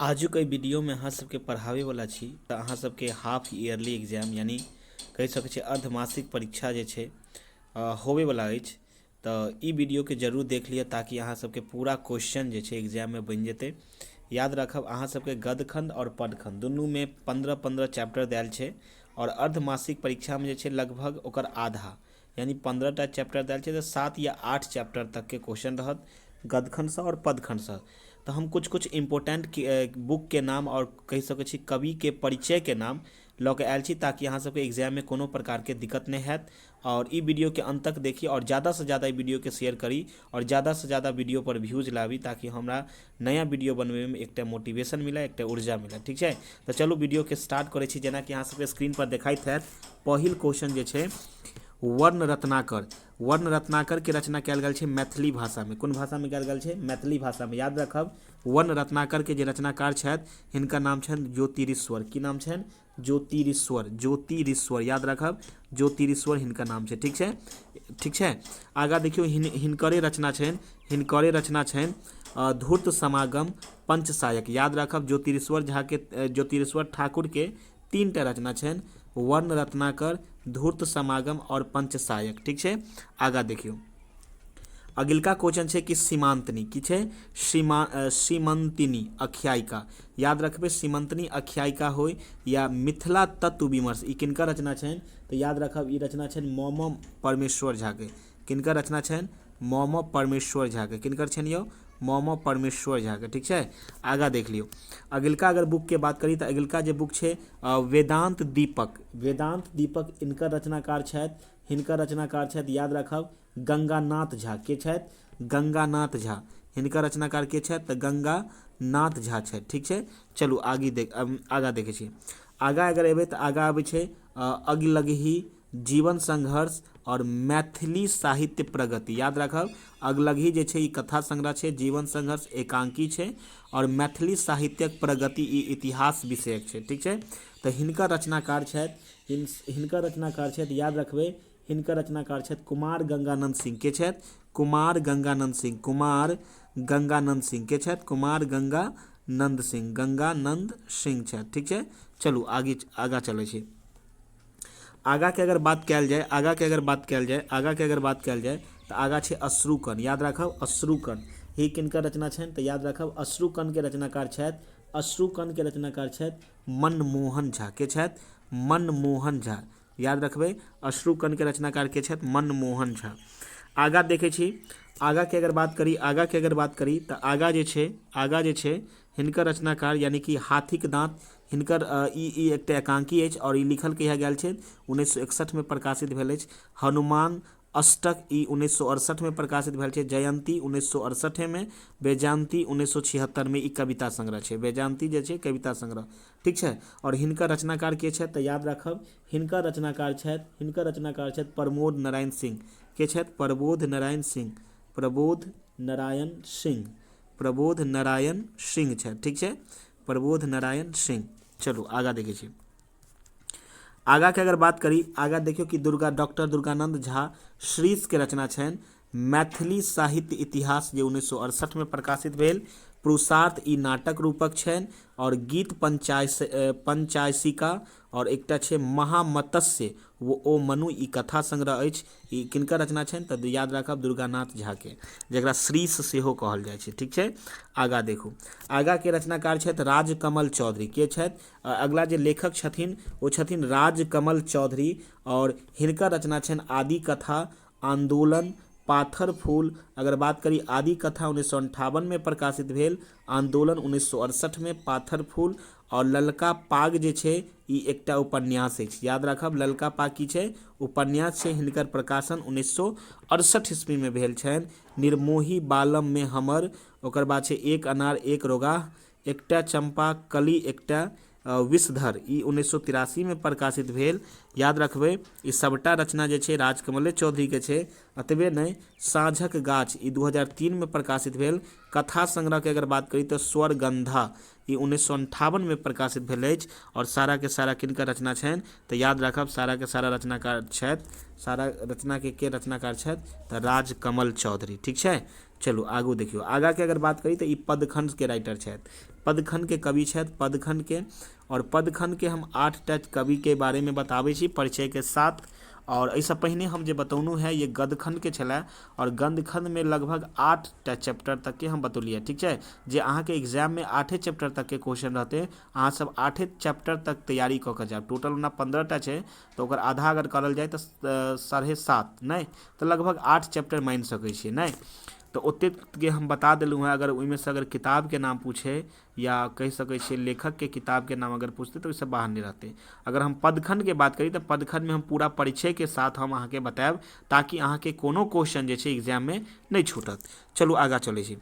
आजुक एहि वीडियोमे अहाँ सबके पढ़ाबै वाला छी तऽ अहाँ सबके हाफ ईयरली एग्जाम यानी कहि सकै छी अर्धमासिक परीक्षा जे छै होबे वाला अछि। तऽ ई वीडियोके जरूर देख लिअ ताकि अहाँ सबके पूरा क्वेश्चन जे छै एग्जाममे बनि जेतै। याद रखब अहाँ सबके गद्यखंड और पदखंड दुनूमे 15-15 चैप्टर देल छै और अर्धमासिक परीक्षामे जे छै लगभग ओकर आधा यानी 15टा चैप्टर देल छै तऽ 7 या 8 चैप्टर तक के क्वेश्चन रहत गद्यखंडसँ और पदखंडसँ। तो हम कुछ कुछ इम्पोर्टेंट बुक के नाम और कहि सकै छी कवि के परिचय के नाम लऽ के आयल छी ताकि अहाँ सबके एग्जाम में कोनो प्रकार के दिक्कत नहीं हैत। और ई वीडियो के अंत तक देखिए और ज़्यादा से ज़्यादा वीडियो के शेयर करी और ज़्यादा से ज़्यादा वीडियो पर व्यूज लाबी ताकि हमरा नया वीडियो बनबे में एक मोटिवेशन मिले एक ऊर्जा मिले। ठीक है, तो चलू वीडियो के स्टार्ट करे छी। जेना कि अहाँ सबके स्क्रीन पर देखाइत हैत पहिल क्वेश्चन जे छै वर्ण रत्नाकर। वर्ण रत्नाकर के रचना कयल गेल छै मैथिली भाषा में। कोन भाषा में कयल गेल छै? मैथिली भाषा में। याद रखब वर्ण रत्नाकर के जे रचनाकार छथि हिनका नाम छनि ज्योतिरीश्वर। की नाम छनि? ज्योतिरीश्वर। ज्योतिरीश्वर याद रखब ज्योतिरीश्वर हिनका नाम छै। ठीक छै, ठीक छै। आगा देखियौ हिनकरे रचना छनि हिनकरे रचना छनि धूर्त समागम पंचसायक। याद रखब ज्योतिरीश्वर झा के ज्योतिरीश्वर ठाकुर के 3टा रचना छनि वर्ण रत्नाकर, धूर्त समागम और पंचसायक। ठीक है, आगा देखियो अगिलका क्वेश्चन है कि सीमांतनी की है? सीमंतिनी आख्यायिका। याद रखबे सीमंतनी आख्यायिका हो या मिथिला तत्व विमर्श ई किनका रचना छनि? तो याद रखब ई रचना छनि मम परमेश्वर झा के। किनका रचना छनि? मम परमेश्वर झा के। किनकर छनि यौ? मम परमेश्वर झा के। ठीक है, आगा देख लियो अगिलका अगर बुक के बात करी तो अगिलका जो बुक है वेदांत दीपक। वेदांत दीपक इनकर रचनाकार छथि हिनकर रचनाकार छथि याद रखब गंगानाथ झा। के छथि? गंगानाथ झा। हिनकर रचनाकार के छथि? तो गंगानाथ झा छथि। ठीक है, चलू आगा देखे छी। आगा अगर एबे तो आगा आबे छै अगलगी जीवन संघर्ष और मैथिली साहित्य प्रगति। याद रखब अगलगी जे छै ई कथा संग्रह छै, जीवन संघर्ष एकांकी छै और मैथिली साहित्यक प्रगति ई इतिहास विषयक छै। ठीक है, तो हिनकर रचनाकार छथि हिनकर रचनाकार छथि याद रखबे हिनकर रचनाकार छथि कुमार गंगानंद सिंह। के छथि? कुमार गंगानंद सिंह। कुमार गंगानंद सिंह के छथि? कुमार गंगानंद सिंह। गंगानंद सिंह छथि। ठीक है, चलू आगा चले छी। आगा के अगर बात कयल जाए आगा के अगर बात कयल जाए तो आगा छै अश्रुकण। याद रखब अश्रुकण ही किनकर रचना छनि? तो याद रखब अश्रुकण के रचनाकार छथि अश्रुकण के रचनाकार छथि मनमोहन झा। के छथि? मनमोहन झा। याद रखबे अश्रुकण के रचनाकार के छथि मनमोहन झा। आगा देखे छी आगा के अगर बात करी तो आगा जे छै हिनकर रचनाकार यानी कि हाथीक दांत हिनकर ई एकटा एकांकी अछि और ई लिखल कहिया गेल छै 1961 में प्रकाशित भेल अछि। हनुमान अष्टक ई 1968 में प्रकाशित भेल छै। जयंती 1968 में, बेजांती 1976 में। ई कविता संग्रह छै बेजांती जे छै कविता संग्रह। ठीक छै, और हिनकर रचनाकार के छथि? तो याद रखब हिनकर रचनाकार छथि प्रमोद नारायण सिंह। के छथि? प्रबोध नारायण सिंह। प्रबोध नारायण सिंह। प्रबोध नारायण सिंह छथि। ठीक है, प्रबोध नारायण सिंह। चलो आगा देखे छी। आगा के अगर बात करी आगा देखियो कि डॉक्टर दुर्गानंद झा श्रीष के रचना छनि मैथिली साहित्य इतिहास जे 1968 में प्रकाशित भेल। पुरुषार्थ ई नाटक रूपक छनि और गीत पंचायसिका और एकटा छै महामत्स्य वो ओ मनु ई कथा संग्रह अछि। ई किनकर रचना छनि? तो याद रखब दुर्गानाथ झा के जकरा श्रीष सेहो कहल जाइ छै। ठीक छै, आगा देखू आगा के रचनाकार छथि राजकमल चौधरी। के छथि? अगला जे लेखक छथिन वो छथिन राजकमल चौधरी और हिनकर रचना छनि आदि कथा आंदोलन पाथर फूल। अगर बात करी आदि कथा 1958 में प्रकाशित भेल, आंदोलन 1968 में, पाथर फूल और ललका पाग जे छै ई एकटा उपन्यास अछि। याद रखब ललका पाग की छै? उपन्यास छै। हिनकर प्रकाशन 1968 ईस्वी में भेल छनि। निर्मोही बालम में हमर ओकर बाद छै एक अनार एक रोगाह, एकटा चंपा कली एकटा विषधर ई 1983 में प्रकाशित भेल। याद रखबे ई सबटा रचना जे छै राजकमल चौधरी के छै। अतबे नहीं साँझक गाछ ई 2003 में प्रकाशित भेल। कथा संग्रह के अगर बात करी तो स्वरगंधा ई 1958 में प्रकाशित भेल अछि। और सारा के सारा किनकर रचना छनि तऽ याद राखब सारा के सारा रचनाकार छथि, सारा रचना के रचनाकार छथि तऽ राजकमल चौधरी। ठीक छै, चलू आगू देखियौ। आगा के अगर बात करी तऽ ई पदखंड के राइटर छथि, पदखंड के कवि छथि, पदखंड के। और पदखंड के हम 8टा कवि के बारे में बताबै छी परिचय के साथ। और एहिसँ पहिने हम जे बतौलहुँ है ये गदखंड के छलै, और गदखंड में लगभग 8टा चैप्टर तक के हम बतौलिए। ठीक छै, जे अहाँ के एग्जाम में 8 चैप्टर तक के क्वेश्चन रहते, अहाँ सब 8 चैप्टर तक तैयारी कऽ के जायब। टोटल ओना 15टा छै तऽ ओकर आधा अगर करल जाए तऽ 7.5 नहीं तऽ लगभग 8 चैप्टर मानि सकै छियै नहीं। तो ओतेक के हम बता देलूँ है। अगर ओहिमे से अगर किताब के नाम पूछे या कह सकै छियै लेखक के किताब के नाम अगर पूछते तो ओहिसँ बाहर नहीं रहते। अगर हम पदखंड के बात करी तऽ पदखंड में हम पूरा परिचय के साथ हम अहाँके बतायब, ताकि अहाँके कोनो क्वेश्चन जे छै एग्जाम में नहीं छूटत। चलू आगा चलै छी।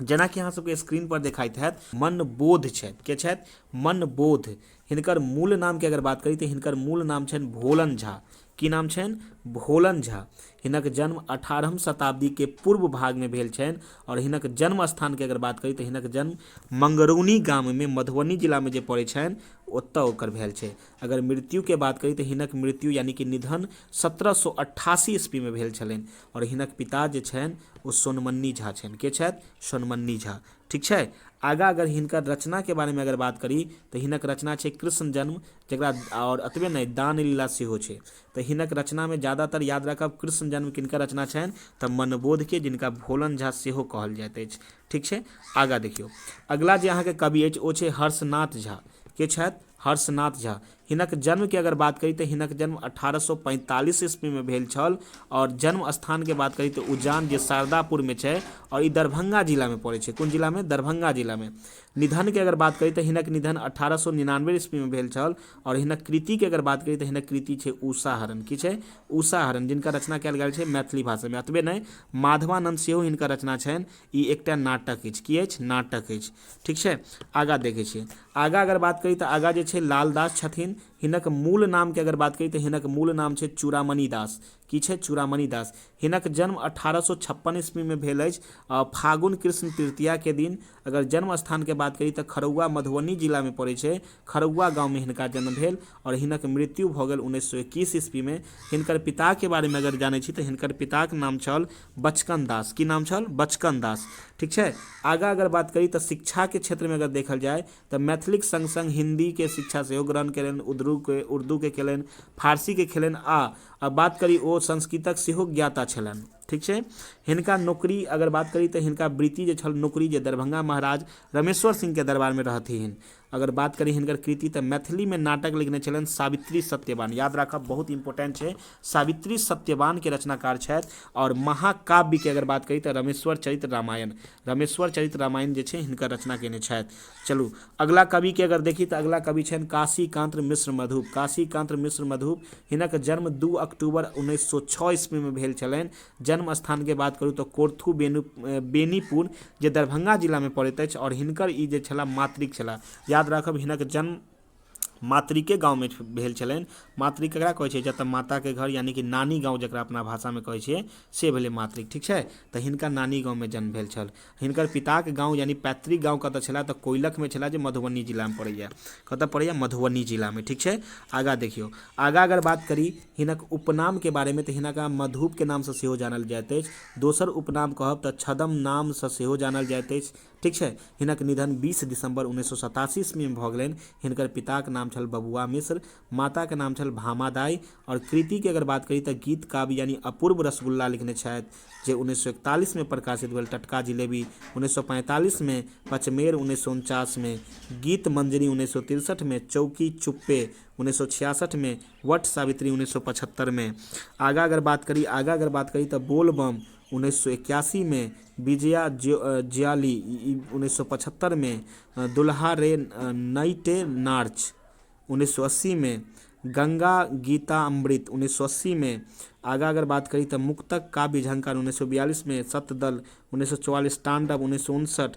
जेना कि अहाँ सबके स्क्रीन पर देखाइत हैत मनबोध छथि, के छथि मनबोध। हिनकर मूल नाम के अगर बात करी तऽ हिनकर मूल नाम छनि भोलन झा। की नाम छनि? भोलन झा। हिनक जन्म 18वीं शताब्दी के पूर्व भाग में भेल छनि। और हिनक जन्म स्थान के अगर बात करी तऽ हिनक जन्म मंगरौनी गाम में मधुबनी जिला में जे पड़ै छनि ओतऽ ओकर भेल छै। अगर मृत्यु के बात करी तऽ हिनक मृत्यु यानी कि निधन 1788 ईस्वी में भेल छलनि। और हिनक पिता जे छनि ओ सोनमन्नी झा छनि। के छथि? सोनमन्नी झा। ठीक छै, आगा अगर हिनकर रचना के बारे में अगर बात करी तऽ हिनक रचना छै कृष्ण जन्म, जकरा और अतबे नहीं दान लीला सेहो छै। तऽ हिनक रचना में ज़्यादातर याद रखब कृष्ण जन्म किनकर रचना छनि तऽ मनबोध के, जिनका भोलन झा सेहो कहल जाइत अछि। ठीक छै, आगा देखियौ। अगला जे अहाँके कवि अछि ओ छै हर्षनाथ झा। के छथि? हर्षनाथ झा। हिनक जन्म के अगर बात करी तऽ हिनक जन्म 1845 ईस्वी में भेल छल। और जन्म स्थान के बात करी तऽ उजान जे शारदापुर में छै, और ई दरभंगा जिला में पड़ै छै। कोन जिला में? दरभंगा जिला में। निधन के अगर बात करी तऽ हिनक निधन 1899 ईस्वी में भेल छल। और हिनक कृति के अगर बात करी तऽ हिनक कृति छै उषाहरण। की छै? उषाहरण, जिनका रचना कयल गेल छै मैथिली भाषा में। अतबे नहीं माधवानंद सेहो हिनकर रचना छनि। ई एकटा नाटक अछि। की अछि? नाटक अछि। ठीक छै, आगा देखै छियै। आगा अगर बात करी तऽ आगा जे छै लालदास छथिन। हिनक मूल नाम के अगर बात करी तऽ हिनक मूल नाम छै चूड़ामणि दास। की छै? चूड़ामणि दास। हिनक जन्म 1856 ईस्वी में भेल अछि, फागुन कृष्ण तृतीया के दिन। अगर जन्म स्थान के बात करी तऽ खरौआ मधुबनी जिला में पड़ै छै। खरौआ गाँव में हिनका जन्म भेल। और हिनक मृत्यु भऽ गेल 1921 ईस्वी में। हिनकर पिता के बारे में अगर जानै छी तऽ हिनकर पिता के नाम छल बचकन दास। की नाम छल? बचकन दास। ठीक छै, आगा अगर बात करी तऽ शिक्षा के क्षेत्र में अगर देखल जाए तऽ मैथिलीक संग संग हिंदी के शिक्षा सेहो ग्रहण केलनि, उर्दू के केलनि, फारसी के केलनि, आ बात करी ओ संस्कृतक सेहो ज्ञाता छलनि। ठीक छै, हिनका नौकरी अगर बात करी तऽ हिनका वृत्ति जे छल नौकरी, जे दरभंगा महाराज रमेश्वर सिंह के दरबार में रहथिन। अगर बात करी हिनकर कृति तऽ मैथिली में नाटक लिखने छलनि सावित्री सत्यवान। याद राखब, बहुत इंपॉर्टेंट छै। सावित्री सत्यवान के रचनाकार छथि। और महाकाव्य के अगर बात करी तऽ रमेश्वर चरित्र रामायण, रमेश्वर चरित्र रामायण जे छै हिनकर रचना केने छथि। चलू अगला कवि के अगर देखी तऽ अगला कवि छनि काशीकांत मिश्र मधुप। काशीकांत मिश्र मधुप। हिनक जन्म 2 अक्टूबर 1906 ईस्वी में भेल छलनि। जन्म स्थान के बात करूँ तो कोर्थू बेनीपुर जे दरभंगा जिला में पड़ैत अछि। और हिनकर ई जे छला मातृक छला। याद राखब हिनक जन्म मातृके गाँव में भेल छलनि। मातृक ककरा कहै छै? जतऽ माता के घर यानी कि नानी गाँव जकरा अपना भाषा में कहै छियै से भेलै मातृक। ठीक छै, तऽ हिनका नानी गाँव में जन्म भेल छल। हिनकर पिताक गाँव यानी पैतृक गाँव कतऽ छला तऽ कोइलख में छला, जे मधुबनी जिला में पड़ैया। कतऽ पड़ैया? मधुबनी जिला में। ठीक छै, आगा देखियौ। आगा अगर बात करी हिनक उपनाम के बारे में तऽ हिनका मधुप के नाम से सेहो जानल जाइत अछि। दोसर उपनाम कहब तऽ छदम नाम से सेहो जानल जाइत अछि। ठीक छै, हिनक निधन 20 दिसंबर 1987 ईस्वी में भऽ गेलनि। हिनकर पिताक नाम छल बबुआ मिश्र, माता के नाम छल भामा दाई। और कृति के अगर बात करी तऽ गीत काव्य यानी अपूर्व रसगुल्ला लिखने छथि, जे 1941 में प्रकाशित भेल। टटका जिलेबी 1945 में, पचमेर 1949 में, गीत मंजरी 1963 में, चौकी चुप्पे 1966 में, वट सावित्री 1975 में। आगा अगर बात करी तो बोलबम 1981 में, विजया ज्याली 1975 में, दुल्हा रे नईटे नार्च 1980 में, गंगा गीता अमृत 1980 में। आगा अगर बात करी तो मुक्तक काव्य झंकार 1942 में, सतदल 1944, तांडव 1959,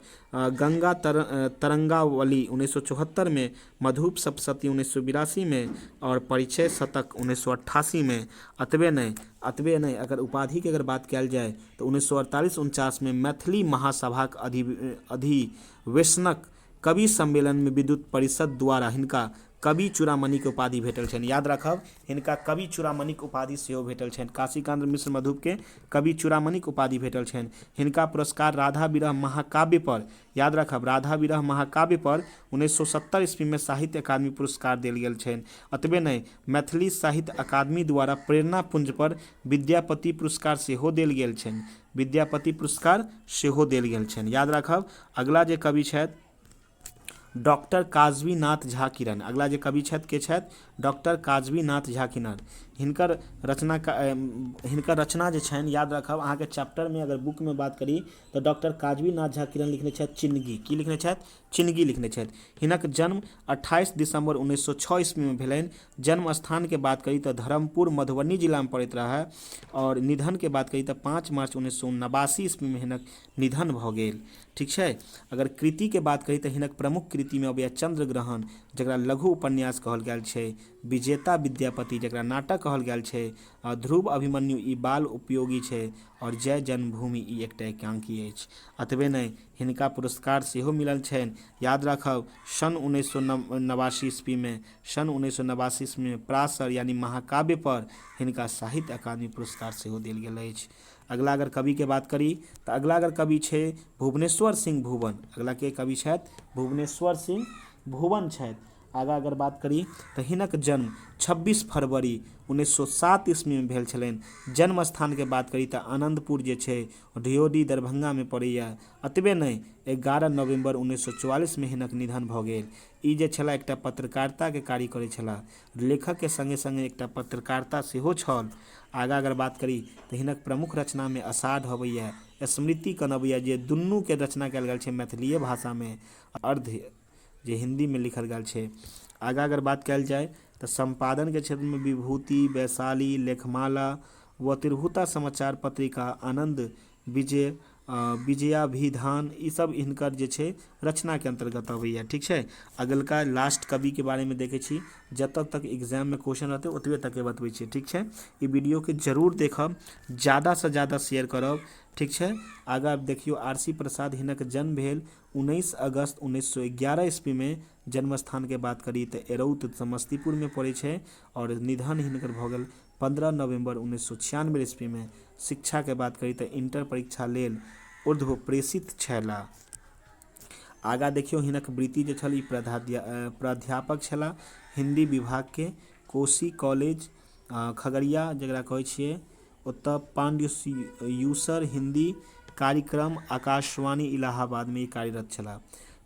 गंगा तरंगावली 1974 में, मधुप सप्तशती 1982 में, और परिचय शतक 1988 में। अतबे नहीं अगर उपाधि के अगर बात कयल जाए तो 1948-49 में मैथिली महासभाक अधिवेशनक कवि सम्मेलन में विद्युत परिषद द्वारा हिनका कवि चूड़ामणि के उपाधि भेटल छनि। याद राखब, हिनका कवि चूड़ामणि के उपाधि सेहो भेटल छनि। काशीकांत मिश्र मधुप के कवि चूड़ामणि के उपाधि भेटल छनि। हिनका पुरस्कार राधा विरह महाकाव्य पर, याद राखब, राधा विरह महाकाव्य पर 1970 ईस्वी में साहित्य अकादमी पुरस्कार देल गेल छनि। अतबे नहीं, मैथिली साहित्य अकादमी द्वारा प्रेरणा पुंज पर विद्यापति पुरस्कार सेहो देल गेल छनि। विद्यापति पुरस्कार सेहो देल गेल छनि। याद राखब, अगला जे कवि छथि डॉक्टर काजवी नाथ झा किरण। अगला जे कवि छथि के छथि डॉक्टर काजवी नाथ झा किरण। हिनकर रचना जे छनि, याद रखब, अहाँ के चैप्टर में अगर बुक में बात करी तो डॉक्टर काजवी नाथ झा किरण लिखने छथि चिन्नगी। की लिखने छथि? चिन्नगी लिखने छथि। हिनक जन्म 28 दिसंबर 1906 ईस्वी में भेलनि। जन्म स्थान के बात करी तो धर्मपुर मधुबनी जिला में पड़ैत रहा। और निधन के बात करी तो 5 मार्च 1989 ईस्वी में हिनक निधन भऽ गेल। ठीक है। अगर कृति के बात करी तो हिनक प्रमुख कृति में अबैया चंद्रग्रहण, जकरा लघु उपन्यास कहल गेल छै, विजेता विद्यापति जकरा नाटक कहल गेल छै, ध्रुव अभिमन्यु ई बाल उपयोगी छै, और जय जन्मभूमि ई एकटा एकांकी अछि। अतबे नहीं, हिनका पुरस्कार सेहो मिलल छनि। याद राखब, सन 1989 ईस्वी में पराशर यानी महाकाव्य पर हिनका साहित्य अकादमी पुरस्कार सेहो देल गेल अछि। अगला अगर कवि के बात करी तो अगला अगर कवि छे भुवनेश्वर सिंह भुवन। अगला के कवि छथि भुवनेश्वर सिंह भुवन छथि। आगा अगर बात करी तो हिनक जन्म 26 फरवरी 1907 ईस्वी में भेल छलनि। जन्म स्थान के बात करी तो आनंदपुर जे छै ढियोडी दरभंगा में पड़ैया। अतबे नहीं, 11 नवंबर 1944 में हिनक निधन भऽ गेल। ई जे छला एकटा पत्रकारिता के कार्य करै छला, लेखक के संगे संगे एकटा पत्रकारिता सेहो छल। आगा अगर बात करी तो हिनक प्रमुख रचना में अषाढ़ अबैया, स्मृति कन अबैया, जे दुनू के रचना कयल गेल छै मैथिलीय भाषा में, अर्ध जे हिंदी में लिखल गेल छै। आगा अगर बात कयल जाए तो संपादन के क्षेत्र में विभूति, वैशाली, लेखमाला व तिरहुता समाचार पत्रिका, आनंद विजय, विजयाभिधान, ई सब हिनकर जे छै रचना के अंतर्गत अबैया। ठीक है। अगलका लास्ट कवि के बारे में देखे छी, जब तक एग्जाम में क्वेश्चन रहते ओतबे तक के बतबै छी। ठीक है। ई वीडियो के जरूर देखब, ज़्यादा से ज़्यादा शेयर करब। ठीक है। आगा देखियो आरसी प्रसाद, हिनक जन्म भेल 19 अगस्त 1911 ईस्वी में। जन्म स्थान के बात करी तो एरौत समस्तीपुर में पड़े छै, और निधन हिनकर भऽ गेल 15 नवंबर 1996 ईस्वी में। शिक्षा के बात करी तो इंटर परीक्षा लेल ऊर्ध्व प्रेषित छला। आगा देखियो हिनक वृत्ति जे छल, प्राध्यापक छला हिंदी विभाग के, कोशी कॉलेज खगड़िया जकरा कहै छियै, ओतऽ पांड्युसर हिंदी कार्यक्रम आकाशवाणी इलाहाबाद में कार्यरत छला।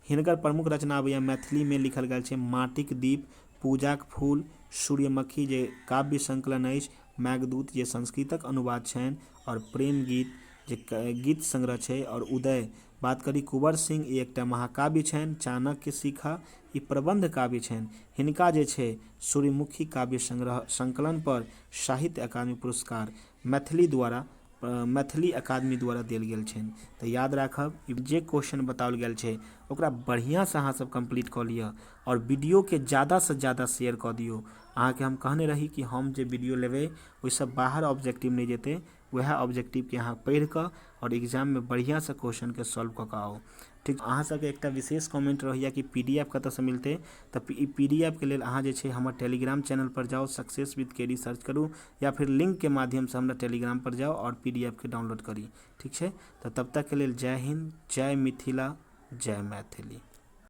हिनकर प्रमुख रचना अबैया मैथिली में लिखल गेल छै माटिक दीप, पूजाक फूल, सूर्यमुखी जे काव्य संकलन अछि, मेघदूत जे संस्कृतक अनुवाद छनि, और प्रेम गीत जे गीत संग्रह छै, और उदय बात करी कुंवर सिंह ई एकटा महाकाव्य छनि, चाणक्य शिखा ई प्रबंध काव्य छनि। हिनका जे छै सूर्यमुखी काव्य संग्रह संकलन पर साहित्य अकादमी पुरस्कार मैथिली अकादमी द्वारा देल गेल छनि। तो याद राखब, जे क्वेश्चन बताओल गेल छै ओकरा बढ़िया से अहाँ सब कंप्लीट कऽ लिअ, और वीडियो के ज़्यादा से ज़्यादा शेयर कऽ दियौ। अहाँ के हम कहने रही कि हम जे वीडियो लेबै ओहिसँ बाहर ऑब्जेक्टिव नहीं जेतै, वह ऑब्जेक्टिव के अहाँ पढ़ि कऽ और एग्जाम में बढ़िया से क्वेश्चन के सॉल्व कऽ आओ। ठीक। अहाँ सबके एकटा विशेष कमेंट रहैया कि PDF कतऽसँ मिलतै, तऽ PDF के लेल अहाँ जे छै हमर टेलीग्राम चैनल पर जाओ, सक्सेस विद केडी सर्च करूँ, या फिर लिंक के माध्यम से हमरा टेलीग्राम पर जाओ और PDF के डाउनलोड करी। ठीक है। तो तब तक के लेल जय हिंद, जय मिथिला, जय मैथिली।